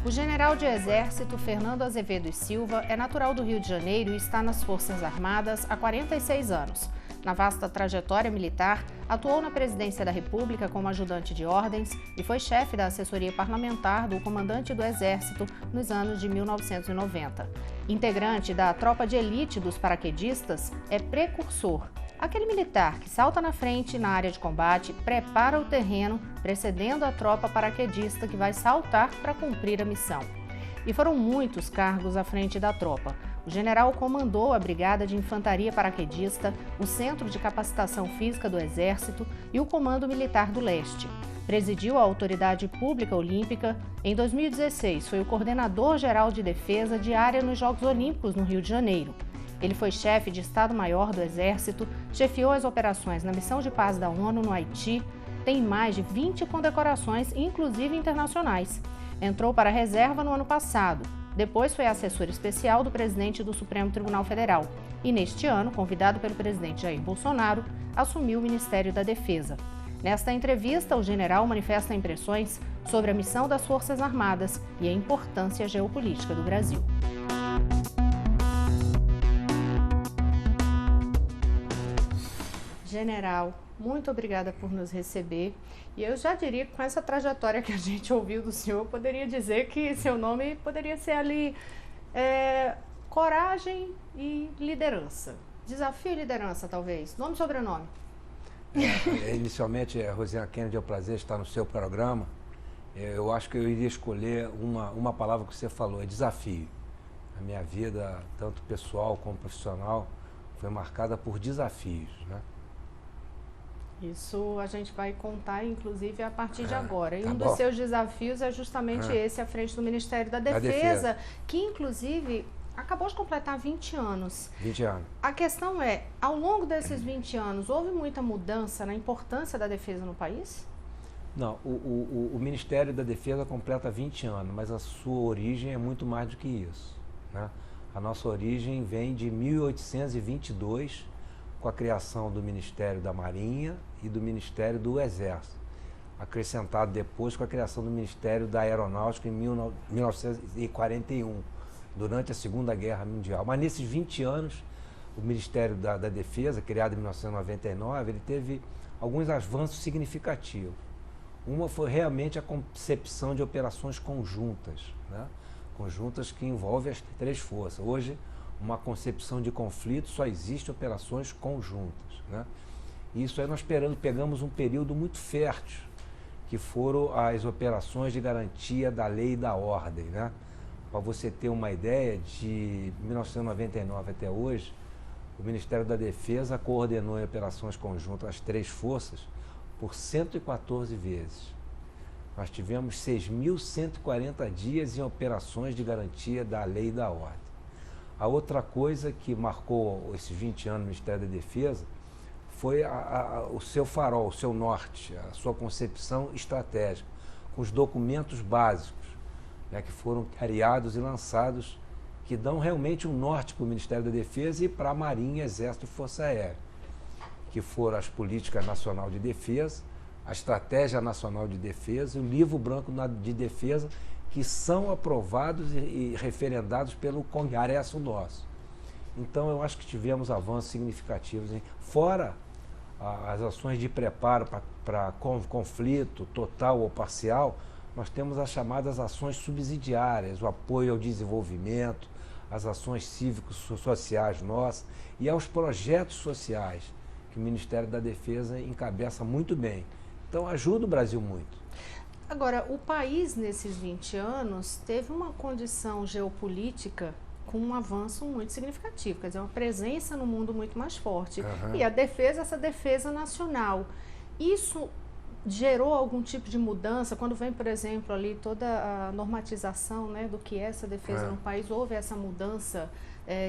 O general de Exército Fernando Azevedo e Silva é natural do Rio de Janeiro e está nas Forças Armadas há 46 anos. Na vasta trajetória militar, atuou na Presidência da República como ajudante de ordens e foi chefe da assessoria parlamentar do comandante do Exército nos anos de 1990. Integrante da tropa de elite dos paraquedistas, é precursor. Aquele militar que salta na frente na área de combate, prepara o terreno, precedendo a tropa paraquedista que vai saltar para cumprir a missão. E foram muitos cargos à frente da tropa. O general comandou a Brigada de Infantaria Paraquedista, o Centro de Capacitação Física do Exército e o Comando Militar do Leste. Presidiu a Autoridade Pública Olímpica. Em 2016, foi o coordenador-geral de defesa de área nos Jogos Olímpicos no Rio de Janeiro. Ele foi chefe de Estado-Maior do Exército, chefiou as operações na Missão de Paz da ONU no Haiti, tem mais de 20 condecorações, inclusive internacionais. Entrou para a reserva no ano passado. Depois foi assessor especial do presidente do Supremo Tribunal Federal e, neste ano, convidado pelo presidente Jair Bolsonaro, assumiu o Ministério da Defesa. Nesta entrevista, o general manifesta impressões sobre a missão das Forças Armadas e a importância geopolítica do Brasil. General, muito obrigada por nos receber. E eu já diria que com essa trajetória que a gente ouviu do senhor, poderia dizer que seu nome poderia ser ali coragem e liderança. Desafio e liderança, talvez. Nome e sobrenome. Inicialmente, Rosiana Kennedy, é um prazer estar no seu programa. Eu acho que eu iria escolher uma palavra que você falou, é desafio. A minha vida, tanto pessoal como profissional, foi marcada por desafios, né? Isso a gente vai contar, inclusive, a partir de agora. E tá um dos seus desafios é justamente esse, à frente do Ministério da Defesa, que, inclusive, acabou de completar 20 anos. 20 anos. A questão é, ao longo desses 20 anos, houve muita mudança na importância da defesa no país? Não, o Ministério da Defesa completa 20 anos, mas a sua origem é muito mais do que isso, né? A nossa origem vem de 1822, com a criação do Ministério da Marinha e do Ministério do Exército, acrescentado depois com a criação do Ministério da Aeronáutica em 1941, durante a Segunda Guerra Mundial. Mas nesses 20 anos, o Ministério da Defesa, criado em 1999, ele teve alguns avanços significativos. Uma foi realmente a concepção de operações conjuntas, né? Conjuntas que envolvem as três forças. Hoje, uma concepção de conflito só existe operações conjuntas, né? Isso aí nós pegamos um período muito fértil, que foram as operações de garantia da lei e da ordem, né? Para você ter uma ideia, de 1999 até hoje, o Ministério da Defesa coordenou em operações conjuntas as três forças por 114 vezes. Nós tivemos 6.140 dias em operações de garantia da lei e da ordem. A outra coisa que marcou esses 20 anos no Ministério da Defesa foi o seu farol, o seu norte, a sua concepção estratégica, com os documentos básicos, né, que foram criados e lançados, que dão realmente um norte para o Ministério da Defesa e para a Marinha, Exército e Força Aérea, que foram as Políticas Nacional de Defesa, a Estratégia Nacional de Defesa e o Livro Branco de Defesa, que são aprovados e referendados pelo Congresso nosso. Então, eu acho que tivemos avanços significativos, hein? Fora as ações de preparo para conflito total ou parcial, nós temos as chamadas ações subsidiárias, o apoio ao desenvolvimento, as ações cívicos-sociais nossas e aos projetos sociais, que o Ministério da Defesa encabeça muito bem. Então, ajuda o Brasil muito. Agora, o país, nesses 20 anos, teve uma condição geopolítica com um avanço muito significativo, quer dizer, uma presença no mundo muito mais forte. E a defesa, essa defesa nacional. Isso gerou algum tipo de mudança? Quando vem, por exemplo, ali toda a normatização, né, do que é essa defesa no país, houve essa mudança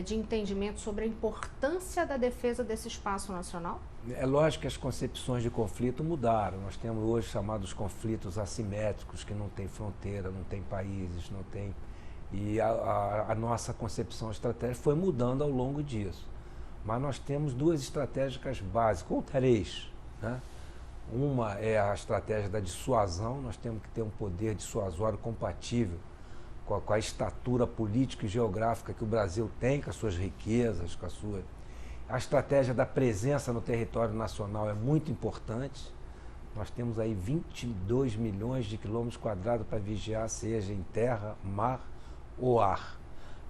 de entendimento sobre a importância da defesa desse espaço nacional? É lógico que as concepções de conflito mudaram. Nós temos hoje chamados conflitos assimétricos, que não tem fronteira, não tem países, não tem... E a nossa concepção estratégica foi mudando ao longo disso. Mas nós temos duas estratégias básicas, ou três, né? Uma é a estratégia da dissuasão. Nós temos que ter um poder dissuasório compatível com a estatura política e geográfica que o Brasil tem, com as suas riquezas, com a sua... A estratégia da presença no território nacional é muito importante. Nós temos aí 22 milhões de quilômetros quadrados para vigiar, seja em terra, mar ou ar.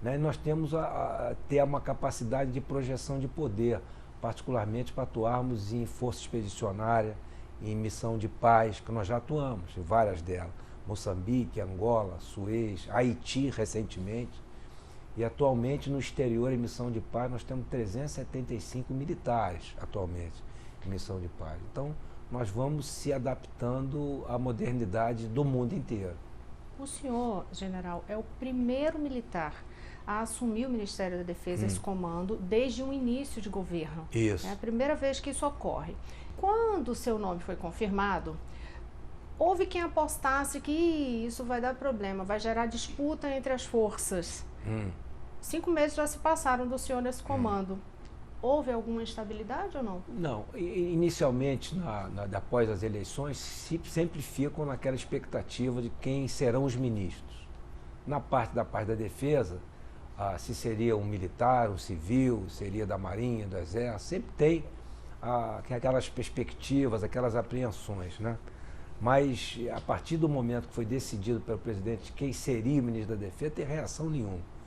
Né? E nós temos ter uma capacidade de projeção de poder, particularmente para atuarmos em força expedicionária, em missão de paz, que nós já atuamos, em várias delas. Moçambique, Angola, Suez, Haiti recentemente. E atualmente no exterior, em missão de paz, nós temos 375 militares atualmente em missão de paz. Então, nós vamos se adaptando à modernidade do mundo inteiro. O senhor, general, é o primeiro militar a assumir o Ministério da Defesa, esse comando, desde o início de governo. Isso. É a primeira vez que isso ocorre. Quando o seu nome foi confirmado, houve quem apostasse que isso vai dar problema, vai gerar disputa entre as forças. 5 meses já se passaram do senhor nesse comando. Houve alguma instabilidade ou não? Não. Inicialmente, após as eleições, sempre ficam naquela expectativa de quem serão os ministros. Na parte da defesa, se seria um militar, um civil, seria da Marinha, do Exército, sempre tem aquelas perspectivas, aquelas apreensões, né? Mas, a partir do momento que foi decidido pelo presidente quem seria o ministro da Defesa, não tem reação nenhuma.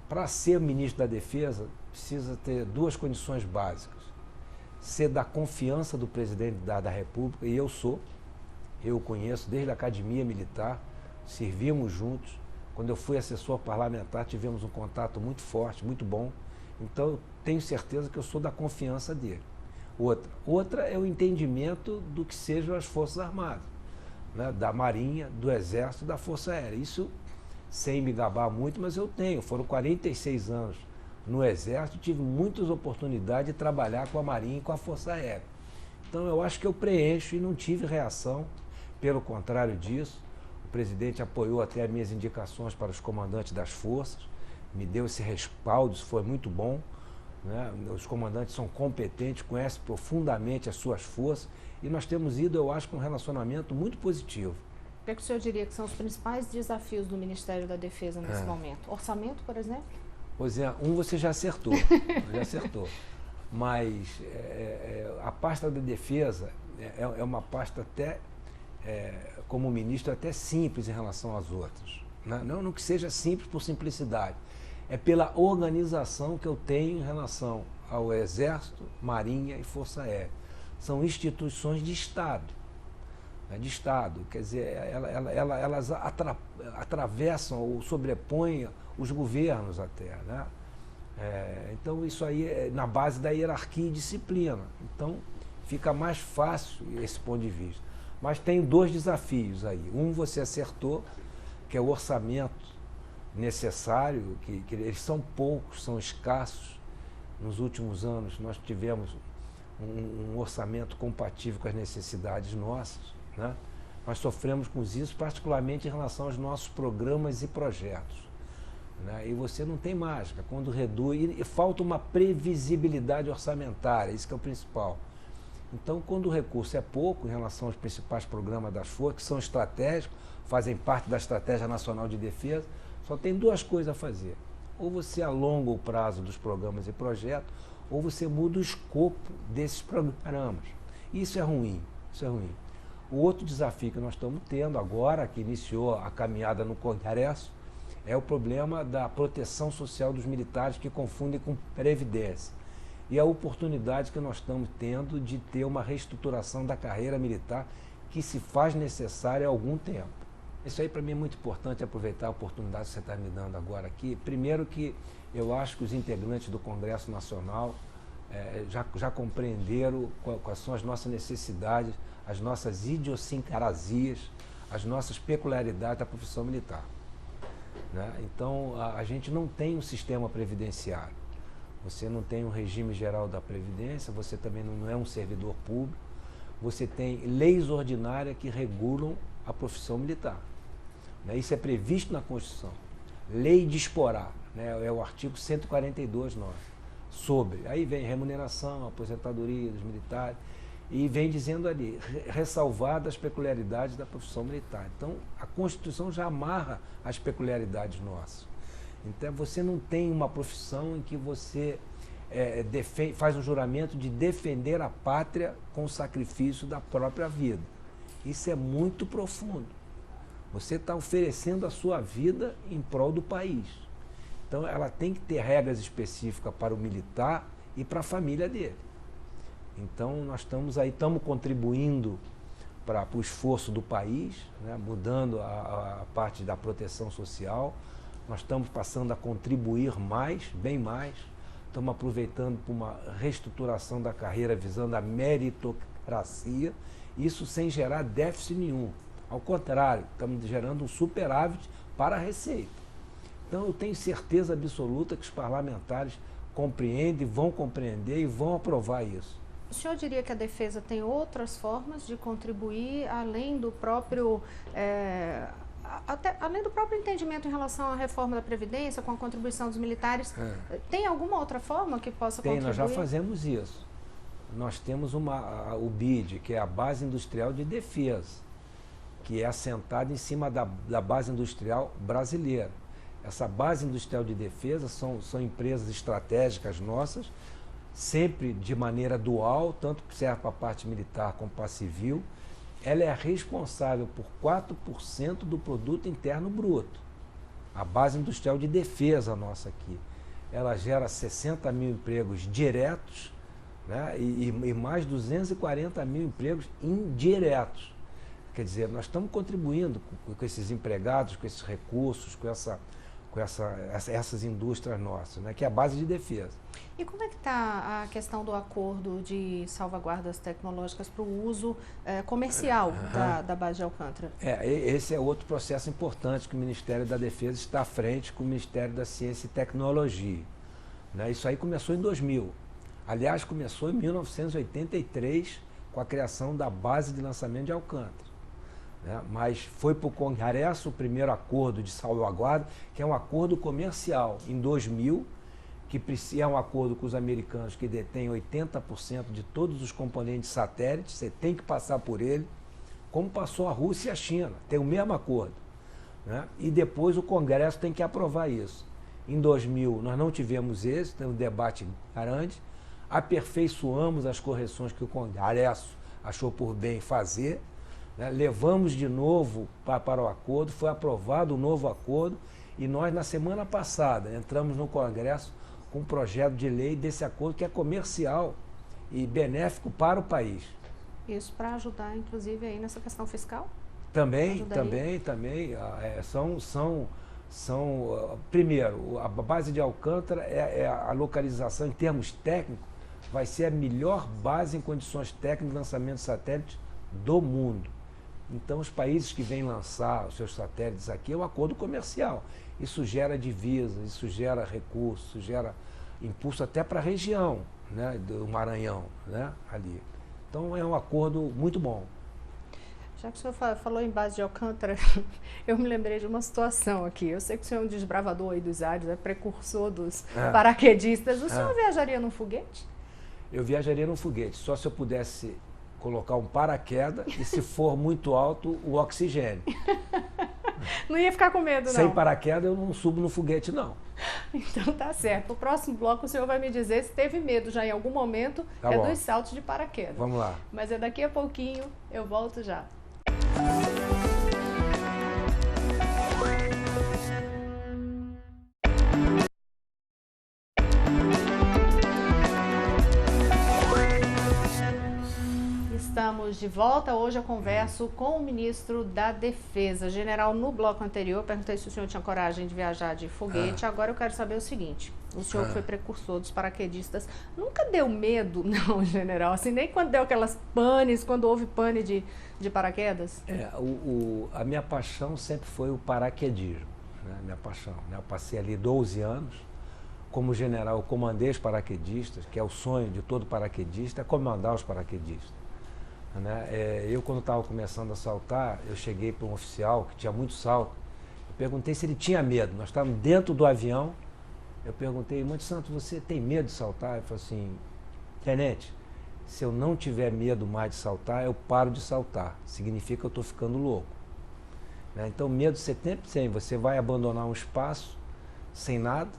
Para ser ministro da Defesa, precisa ter 2 condições básicas. Ser da confiança do presidente da República, e eu o conheço desde a Academia Militar, servimos juntos. Quando eu fui assessor parlamentar, tivemos um contato muito forte, muito bom. Então, eu tenho certeza que eu sou da confiança dele. Outra é o entendimento do que sejam as Forças Armadas, né? Da Marinha, do Exército e da Força Aérea. Isso, sem me gabar muito, mas eu tenho. Foram 46 anos no Exército, tive muitas oportunidades de trabalhar com a Marinha e com a Força Aérea. Então, eu acho que eu preencho e não tive reação. Pelo contrário disso, o presidente apoiou até as minhas indicações para os comandantes das forças, me deu esse respaldo, isso foi muito bom. Né? Os comandantes são competentes, conhecem profundamente as suas forças e nós temos ido, eu acho, com um relacionamento muito positivo. O que o senhor diria que são os principais desafios do Ministério da Defesa nesse momento? Orçamento, por exemplo? Pois é, você já acertou, Mas a pasta da Defesa é uma pasta até, como ministro, até simples em relação às outras. Né? Não que seja simples por simplicidade. É pela organização que eu tenho em relação ao Exército, Marinha e Força Aérea. São instituições de Estado. Quer dizer, elas atravessam ou sobrepõem os governos até. Né? Então, isso aí é na base da hierarquia e disciplina. Então, fica mais fácil esse ponto de vista. Mas tem 2 desafios aí. Um, você acertou, que é o orçamento necessário, que eles são poucos, são escassos. Nos últimos anos nós tivemos um orçamento compatível com as necessidades nossas, né? Nós sofremos com isso, particularmente em relação aos nossos programas e projetos, né? E você não tem mágica, quando reduz, e falta uma previsibilidade orçamentária, isso que é o principal. Então, quando o recurso é pouco em relação aos principais programas das forças, que são estratégicos, fazem parte da Estratégia Nacional de Defesa, só tem 2 coisas a fazer. Ou você alonga o prazo dos programas e projetos, ou você muda o escopo desses programas. Isso é ruim, O outro desafio que nós estamos tendo agora, que iniciou a caminhada no Congresso, é o problema da proteção social dos militares que confundem com previdência. E a oportunidade que nós estamos tendo de ter uma reestruturação da carreira militar que se faz necessária há algum tempo. Isso aí para mim é muito importante, aproveitar a oportunidade que você está me dando agora aqui. Primeiro que eu acho que os integrantes do Congresso Nacional já compreenderam quais são as nossas necessidades, as nossas idiosincrasias, as nossas peculiaridades da profissão militar. Né? Então, a gente não tem um sistema previdenciário. Você não tem um regime geral da Previdência, você também não é um servidor público, você tem leis ordinárias que regulam a profissão militar. Né? Isso é previsto na Constituição. Lei disporá, né? É o artigo 142, sobre. Aí vem remuneração, aposentadoria dos militares. e vem dizendo ali, ressalvadas as peculiaridades da profissão militar. Então, a Constituição já amarra as peculiaridades nossas. Então, você não tem uma profissão em que você faz um juramento de defender a pátria com o sacrifício da própria vida. Isso é muito profundo. Você está oferecendo a sua vida em prol do país. Então, ela tem que ter regras específicas para o militar e para a família dele. Então, nós estamos contribuindo para o esforço do país, né, mudando a parte da proteção social. Nós estamos passando a contribuir mais, bem mais. Estamos aproveitando para uma reestruturação da carreira visando a meritocracia, isso sem gerar déficit nenhum. Ao contrário, estamos gerando um superávit para a Receita. Então, eu tenho certeza absoluta que os parlamentares compreendem, vão compreender e vão aprovar isso. O senhor diria que a defesa tem outras formas de contribuir, além do próprio, além do próprio entendimento em relação à reforma da Previdência, com a contribuição dos militares? Tem alguma outra forma que possa contribuir? Nós já fazemos isso. Nós temos o BID, que é a Base Industrial de Defesa, que é assentada em cima da base industrial brasileira. Essa base industrial de defesa são empresas estratégicas nossas, sempre de maneira dual, tanto que serve para a parte militar como para a civil. Ela é responsável por 4% do produto interno bruto. A base industrial de defesa nossa aqui. Ela gera 60 mil empregos diretos, né, e mais 240 mil empregos indiretos. Quer dizer, nós estamos contribuindo com esses empregados, com esses recursos, com essas indústrias nossas, né, que é a base de defesa. E como é que está a questão do acordo de salvaguardas tecnológicas para o uso comercial da base de Alcântara? Esse é outro processo importante que o Ministério da Defesa está à frente com o Ministério da Ciência e Tecnologia. Né? Isso aí começou em 2000. Aliás, começou em 1983 com a criação da base de lançamento de Alcântara. Né? Mas foi para o Congresso o primeiro acordo de salvaguarda, que é um acordo comercial, em 2000, que é um acordo com os americanos que detêm 80% de todos os componentes satélites, você tem que passar por ele, como passou a Rússia e a China, tem o mesmo acordo. Né? E depois o Congresso tem que aprovar isso. Em 2000 nós não tivemos esse, tem um debate grande, aperfeiçoamos as correções que o Congresso achou por bem fazer, né? Levamos de novo para o acordo, foi aprovado o novo acordo e nós, na semana passada, entramos no Congresso com um projeto de lei desse acordo que é comercial e benéfico para o país. Isso para ajudar, inclusive, aí nessa questão fiscal? Também. Primeiro, a base de Alcântara a localização, em termos técnicos, vai ser a melhor base em condições técnicas de lançamento de satélites do mundo. Então, os países que vêm lançar os seus satélites aqui é um acordo comercial. Isso gera divisas, isso gera recursos, isso gera impulso até para a região, né, do Maranhão, né, ali. Então, é um acordo muito bom. Já que o senhor falou em base de Alcântara, eu me lembrei de uma situação aqui. Eu sei que o senhor é um desbravador aí dos ares, é precursor dos paraquedistas. O senhor viajaria num foguete? Eu viajaria num foguete, só se eu pudesse colocar um paraquedas e, se for muito alto, o oxigênio. Não ia ficar com medo, não? Sem paraquedas eu não subo no foguete, não. Então tá certo. O próximo bloco o senhor vai me dizer se teve medo já em algum momento dos saltos de paraquedas. Vamos lá. Mas daqui a pouquinho, eu volto já. Estamos de volta. Hoje eu converso com o ministro da Defesa. General, no bloco anterior, eu perguntei se o senhor tinha coragem de viajar de foguete. Agora eu quero saber o seguinte: o senhor foi precursor dos paraquedistas. Nunca deu medo, não, general? Assim, nem quando deu aquelas panes, quando houve pane de paraquedas? A minha paixão sempre foi o paraquedismo. Né? Minha paixão. Né? Eu passei ali 12 anos. Como general, eu comandei os paraquedistas, que é o sonho de todo paraquedista, é comandar os paraquedistas. Né? Eu, quando estava começando a saltar, eu cheguei para um oficial que tinha muito salto. Eu perguntei se ele tinha medo. Nós estávamos dentro do avião. Eu perguntei, Monte Santo, você tem medo de saltar? Ele falou assim, tenente, Se eu não tiver medo mais de saltar, eu paro de saltar. Significa que eu estou ficando louco. Né? Então, medo você sempre tem. Você vai abandonar um espaço sem nada,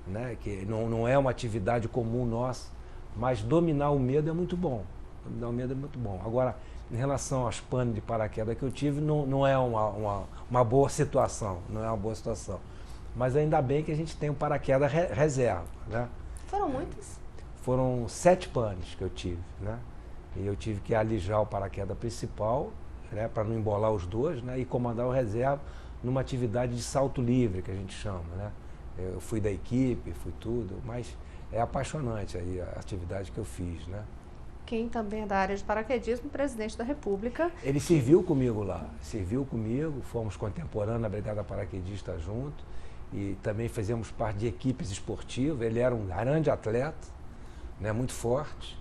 né? Que não é uma atividade comum nossa, mas dominar o medo é muito bom. Dominar o medo é muito bom. Agora, em relação aos panos de paraquedas que eu tive, não é uma boa situação. Não é uma boa situação. Mas ainda bem que a gente tem um paraquedas reserva. Né? Foram muitos? Foram 7 panes que eu tive, né? E eu tive que alijar o paraquedas principal, né, para não embolar os dois, né, e comandar o reserva numa atividade de salto livre, que a gente chama, né? Eu fui da equipe, fui tudo, mas é apaixonante aí a atividade que eu fiz, né? Quem também é da área de paraquedismo, o presidente da República. Ele serviu comigo lá, fomos contemporâneos na Brigada Paraquedista junto e também fizemos parte de equipes esportivas. Ele era um grande atleta, né, muito forte,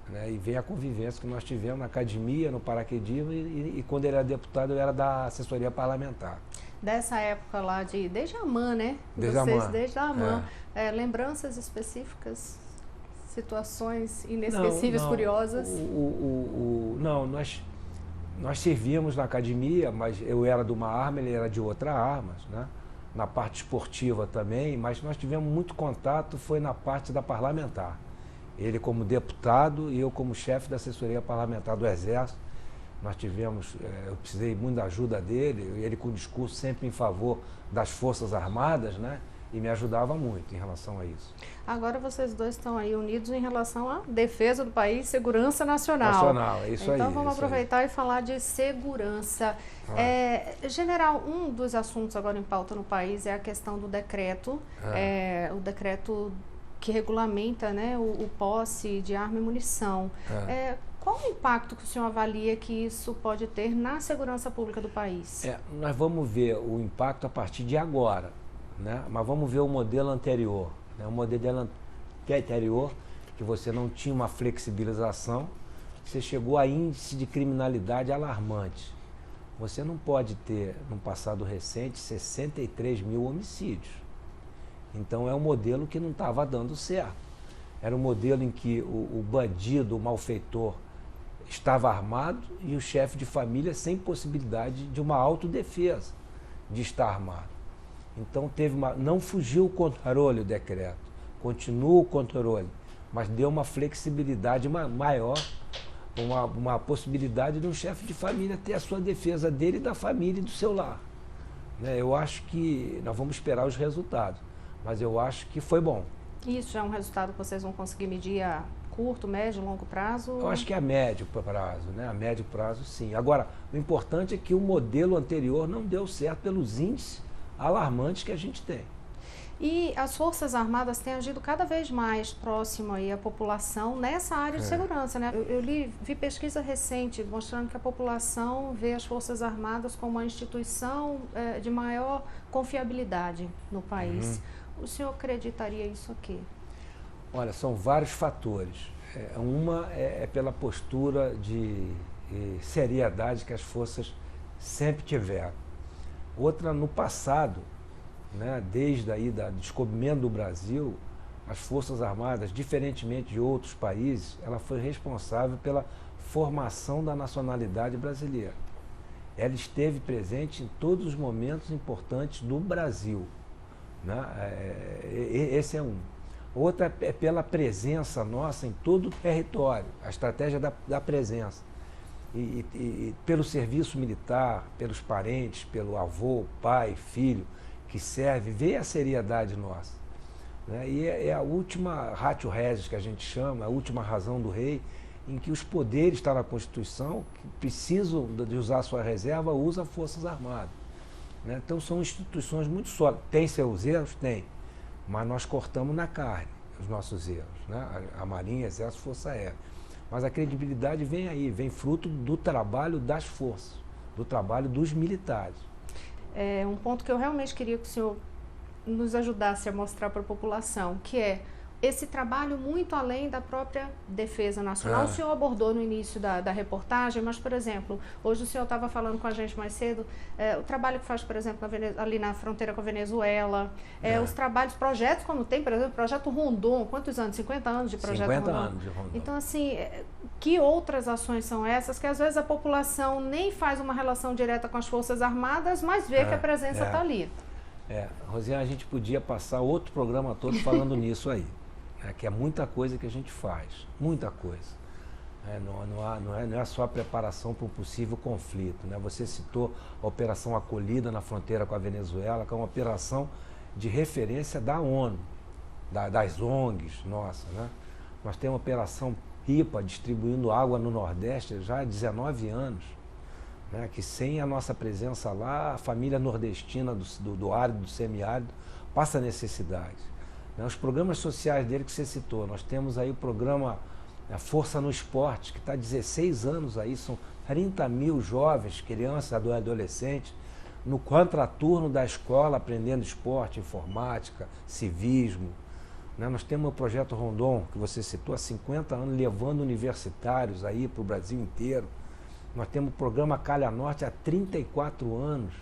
né, e vem a convivência que nós tivemos na academia, no paraquedismo e quando ele era deputado eu era da assessoria parlamentar. Dessa época lá desde a AMAN, né? Desde a AMAN. Lembranças específicas, situações inesquecíveis, curiosas? Não, nós servíamos na academia, mas eu era de uma arma, ele era de outra arma, né? Na parte esportiva também, mas nós tivemos muito contato, foi na parte da parlamentar. Ele como deputado e eu como chefe da assessoria parlamentar do Exército. Nós tivemos, eu precisei muito da ajuda dele, ele com discurso sempre em favor das Forças Armadas, né? E me ajudava muito em relação a isso. Agora vocês dois estão aí unidos em relação à defesa do país, segurança nacional. Nacional, é isso aí. Então vamos aproveitar e falar de segurança. General, um dos assuntos agora em pauta no país é a questão do decreto, o decreto que regulamenta, né, o posse de arma e munição. Qual o impacto que o senhor avalia que isso pode ter na segurança pública do país? Nós vamos ver o impacto a partir de agora, né? Mas vamos ver o modelo anterior. Né? O modelo anterior, que você não tinha uma flexibilização, você chegou a índice de criminalidade alarmante. Você não pode ter, no passado recente, 63 mil homicídios. Então é um modelo que não estava dando certo. Era um modelo em que o bandido, o malfeitor, estava armado e o chefe de família sem possibilidade de uma autodefesa, de estar armado. Então não fugiu o controle o decreto, continua o controle, mas deu uma flexibilidade maior, uma possibilidade de um chefe de família ter a sua defesa dele e da família e do seu lar. Né? Eu acho que nós vamos esperar os resultados. Mas eu acho que foi bom. Isso já é um resultado que vocês vão conseguir medir a curto, médio, longo prazo? Eu acho que é a médio prazo, né? A médio prazo, sim. Agora, o importante é que o modelo anterior não deu certo pelos índices alarmantes que a gente tem. E as Forças Armadas têm agido cada vez mais próximo aí à população nessa área de segurança, né? Eu vi pesquisa recente mostrando que a população vê as Forças Armadas como uma instituição de maior confiabilidade no país. O senhor acreditaria isso aqui? Olha, são vários fatores. Uma é pela postura de seriedade que as forças sempre tiveram. Outra, no passado, né, desde aí do descobrimento do Brasil, as Forças Armadas, diferentemente de outros países, ela foi responsável pela formação da nacionalidade brasileira. Ela esteve presente em todos os momentos importantes do Brasil. Né? Esse é um. Outra é pela presença nossa em todo o território, a estratégia da presença. E pelo serviço militar, pelos parentes, pelo avô, pai, filho, que serve, vê a seriedade nossa. Né? E é a última ratio regis que a gente chama, a última razão do rei, em que os poderes estão na Constituição, que precisam de usar a sua reserva, usa Forças Armadas. Né? Então são instituições muito sólidas. Tem seus erros? Tem. Mas nós cortamos na carne os nossos erros. Né? A Marinha, Exército, Força Aérea. Mas a credibilidade vem aí, vem fruto do trabalho das forças, do trabalho dos militares. Um ponto que eu realmente queria que o senhor nos ajudasse a mostrar para a população, que é esse trabalho muito além da própria Defesa Nacional. O senhor abordou no início da reportagem, mas, por exemplo, hoje o senhor estava falando com a gente mais cedo, o trabalho que faz, por exemplo, ali na fronteira com a Venezuela, os trabalhos, projetos como tem, por exemplo, o Projeto Rondon, quantos anos? 50 anos de Projeto Rondon? 50 anos de Rondon. Então, assim, que outras ações são essas que às vezes a população nem faz uma relação direta com as Forças Armadas, mas vê que a presença está ali? Rosiane, a gente podia passar outro programa todo falando nisso aí, que é muita coisa que a gente faz, muita coisa. Não é só a preparação para um possível conflito. Você citou a Operação Acolhida na fronteira com a Venezuela, que é uma operação de referência da ONU, das ONGs nossas. Nós temos a Operação Pipa, distribuindo água no Nordeste já há 19 anos. Que sem a nossa presença lá, a família nordestina do árido, do semiárido, passa necessidade. Os programas sociais dele que você citou, nós temos aí o programa Força no Esporte, que está há 16 anos aí, são 30 mil jovens, crianças, adolescentes, no contraturno da escola, aprendendo esporte, informática, civismo. Nós temos o Projeto Rondon, que você citou, há 50 anos, levando universitários aí para o Brasil inteiro. Nós temos o programa Calha Norte há 34 anos,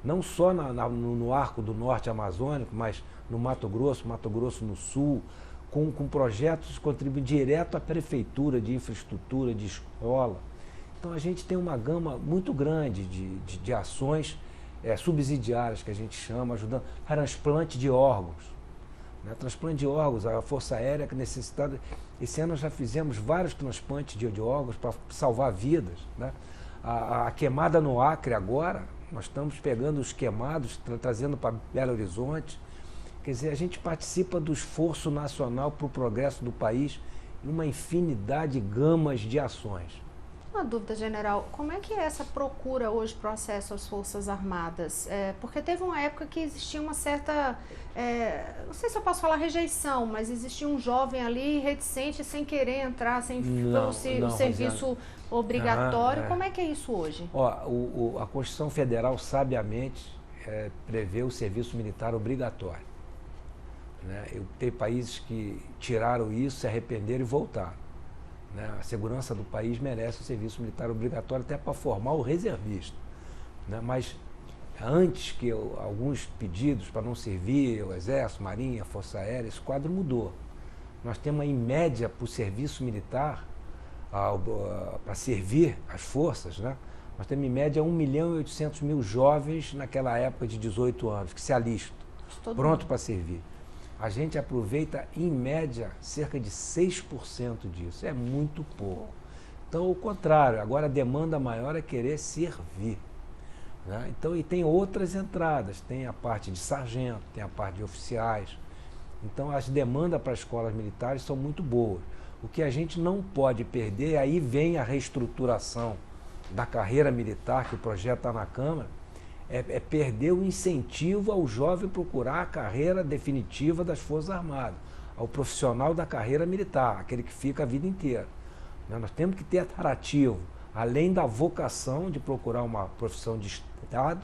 não só no arco do norte amazônico, mas no Mato Grosso no Sul, com projetos que contribuem direto à prefeitura de infraestrutura, de escola. Então a gente tem uma gama muito grande de ações subsidiárias, que a gente chama, ajudando transplante de órgãos. Transplante de órgãos, a Força Aérea que necessitava. Esse ano já fizemos vários transplantes de órgãos para salvar vidas. A queimada no Acre agora, nós estamos pegando os queimados, trazendo para Belo Horizonte. Quer dizer, a gente participa do esforço nacional para o progresso do país em uma infinidade de gamas de ações. Uma dúvida, general, como é que é essa procura hoje para o acesso às Forças Armadas? Porque teve uma época que existia uma certa, não sei se eu posso falar rejeição, mas existia um jovem ali reticente, sem querer entrar, sem o serviço obrigatório. Como é que é isso hoje? A Constituição Federal, sabiamente, prevê o serviço militar obrigatório. Tem países que tiraram isso, se arrependeram e voltaram. A segurança do país merece o serviço militar obrigatório até para formar o reservista. Mas antes que alguns pedidos para não servir o Exército, Marinha, Força Aérea, esse quadro mudou. Nós temos em média para o serviço militar, para servir as forças, nós temos em média 1.800.000 jovens naquela época de 18 anos, que se alistam, pronto para servir. A gente aproveita, em média, cerca de 6% disso. É muito pouco. Então, ao contrário, agora a demanda maior é querer servir. Então, e tem outras entradas. Tem a parte de sargento, tem a parte de oficiais. Então, as demandas para as escolas militares são muito boas. O que a gente não pode perder, aí vem a reestruturação da carreira militar, que o projeto está na Câmara, é perder o incentivo ao jovem procurar a carreira definitiva das Forças Armadas, ao profissional da carreira militar, aquele que fica a vida inteira. Nós temos que ter atrativo, além da vocação de procurar uma profissão de Estado,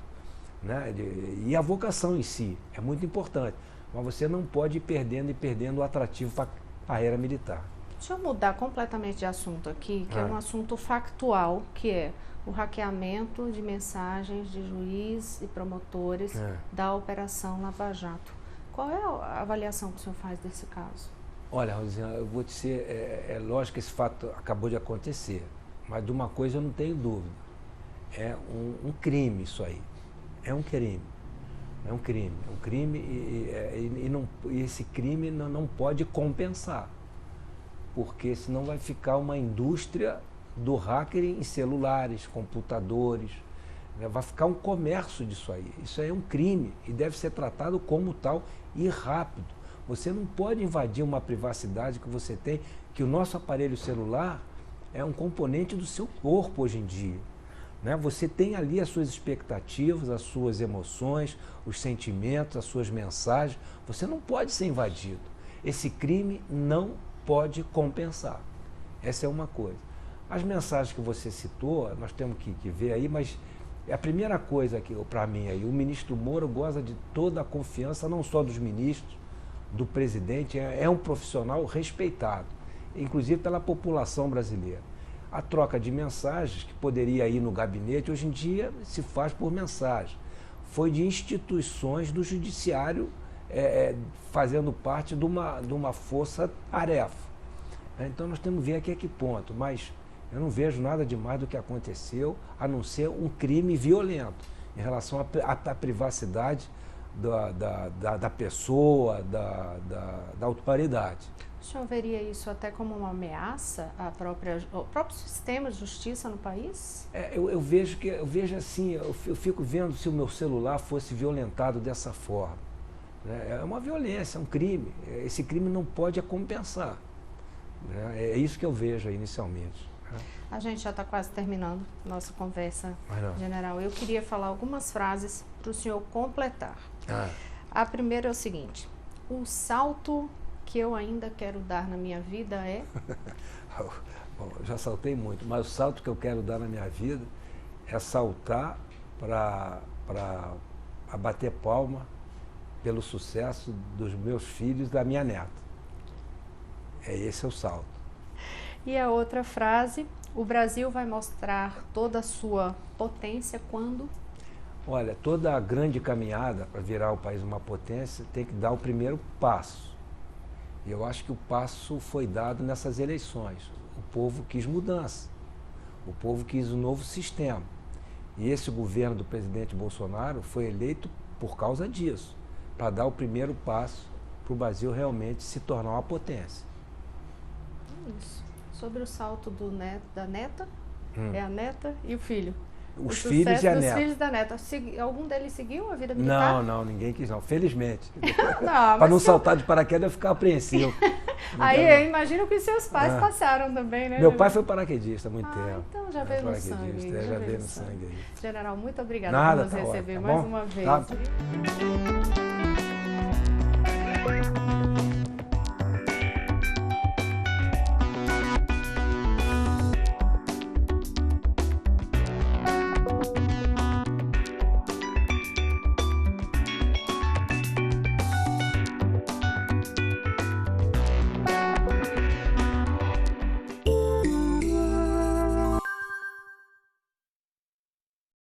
e a vocação em si, é muito importante. Mas você não pode ir perdendo o atrativo para a carreira militar. Deixa eu mudar completamente de assunto aqui, que é um assunto factual, que é o hackeamento de mensagens de juiz e promotores da Operação Lava Jato. Qual é a avaliação que o senhor faz desse caso? Olha, Rosiane, eu vou dizer, é lógico que esse fato acabou de acontecer, mas de uma coisa eu não tenho dúvida. É um crime isso aí. É um crime. É um crime. É um crime e esse crime não pode compensar, porque senão vai ficar uma indústria do hacker em celulares, computadores, vai ficar um comércio disso aí. Isso aí é um crime e deve ser tratado como tal e rápido. Você não pode invadir uma privacidade que você tem, que o nosso aparelho celular é um componente do seu corpo hoje em dia. Você tem ali as suas expectativas, as suas emoções, os sentimentos, as suas mensagens. Você não pode ser invadido. Esse crime não pode compensar. Essa é uma coisa. As mensagens que você citou, nós temos que ver aí, mas a primeira coisa que para mim aí, o ministro Moro goza de toda a confiança, não só dos ministros, do presidente é um profissional respeitado, inclusive pela população brasileira. A troca de mensagens, que poderia ir no gabinete, hoje em dia se faz por mensagem. Foi de instituições do judiciário fazendo parte de uma força-tarefa. Então nós temos que ver aqui a que ponto, mas eu não vejo nada demais do que aconteceu, a não ser um crime violento em relação à privacidade da pessoa, da autoridade. O senhor veria isso até como uma ameaça ao próprio sistema de justiça no país? Eu vejo assim, eu fico vendo se o meu celular fosse violentado dessa forma. É uma violência, é um crime. Esse crime não pode compensar. É isso que eu vejo inicialmente. A gente já está quase terminando nossa conversa, general. Eu queria falar algumas frases para o senhor completar. A primeira é o seguinte: o salto que eu ainda quero dar na minha vida é... Bom, eu já saltei muito, mas o salto que eu quero dar na minha vida é saltar para bater palma pelo sucesso dos meus filhos e da minha neta. Esse é o salto. E a outra frase: o Brasil vai mostrar toda a sua potência quando? Olha, toda a grande caminhada para virar o país uma potência tem que dar o primeiro passo. E eu acho que o passo foi dado nessas eleições. O povo quis mudança. O povo quis um novo sistema. E esse governo do presidente Bolsonaro foi eleito por causa disso, para dar o primeiro passo para o Brasil realmente se tornar uma potência. Isso. Sobre o salto da neta, é a neta e o filho. Os filhos e a neta. Os filhos da neta. Algum deles seguiu a vida militar? Não, ninguém quis não, felizmente. Para não saltar de paraquedas eu ficar apreensivo. Aí eu imagino que os seus pais passaram também, né? Meu pai foi paraquedista há muito tempo. Então já veio no sangue. Já veio no sangue aí. General, muito obrigada por nos receber mais uma vez.